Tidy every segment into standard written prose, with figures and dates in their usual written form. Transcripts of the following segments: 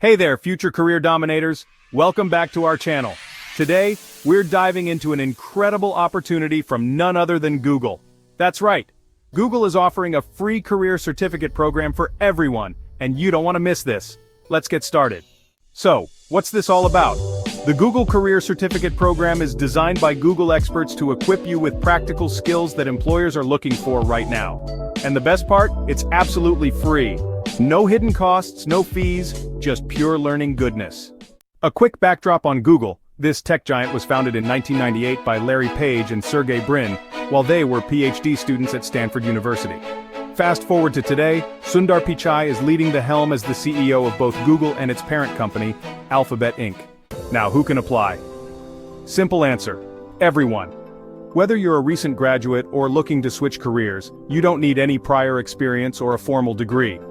Hey there, future career dominators. Welcome back to our channel. Today, we're diving into an incredible opportunity from none other than Google. That's right. Google is offering a free career certificate program for everyone, and you don't want to miss this. Let's get started. So, what's this all about? The Google Career Certificate Program is designed by Google experts to equip you with practical skills that employers are looking for right now. And the best part? It's absolutely free. No hidden costs, no fees, just pure learning goodness. A quick backdrop on Google. This tech giant was founded in 1998 by Larry Page and Sergey Brin, while they were PhD students at Stanford University. Fast forward to today, Sundar Pichai is leading the helm as the CEO of both Google and its parent company, Alphabet Inc. Now, who can apply? Simple answer: everyone. Whether you're a recent graduate or looking to switch careers, you don't need any prior experience or a formal degree.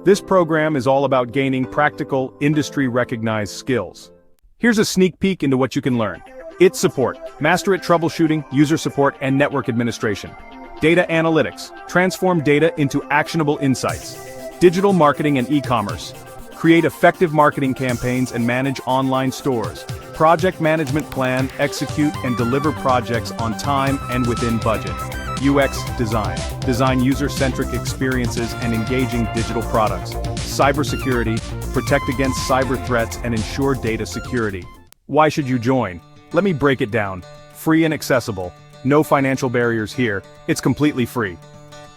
This program is all about gaining practical, industry-recognized skills. Here's a sneak peek into what you can learn. It's support, master at troubleshooting, user support, and network administration. Data analytics, transform data into actionable insights. Digital marketing and e-commerce. Create effective marketing campaigns and manage online stores. Project management, plan, execute, and deliver projects on time and within budget. UX design. Design user-centric experiences and engaging digital products. Cybersecurity. Protect against cyber threats and ensure data security. Why should you join? Let me break it down. Free and accessible. No financial barriers here. It's completely free.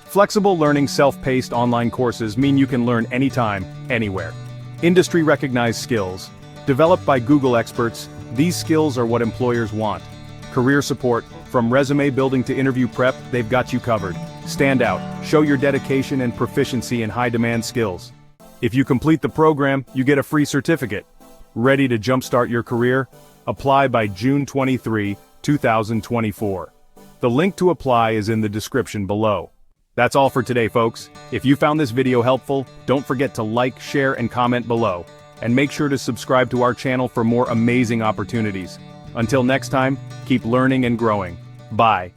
Flexible learning, self-paced online courses mean you can learn anytime, anywhere. Industry-recognized skills. Developed by Google experts, these skills are what employers want. Career support. From resume building to interview prep, they've got you covered. Stand out, show your dedication and proficiency in high-demand skills. If you complete the program, you get a free certificate. Ready to jumpstart your career? Apply by June 23, 2024. The link to apply is in the description below. That's all for today, folks. If you found this video helpful, don't forget to like, share, and comment below. And make sure to subscribe to our channel for more amazing opportunities. Until next time, keep learning and growing. Bye.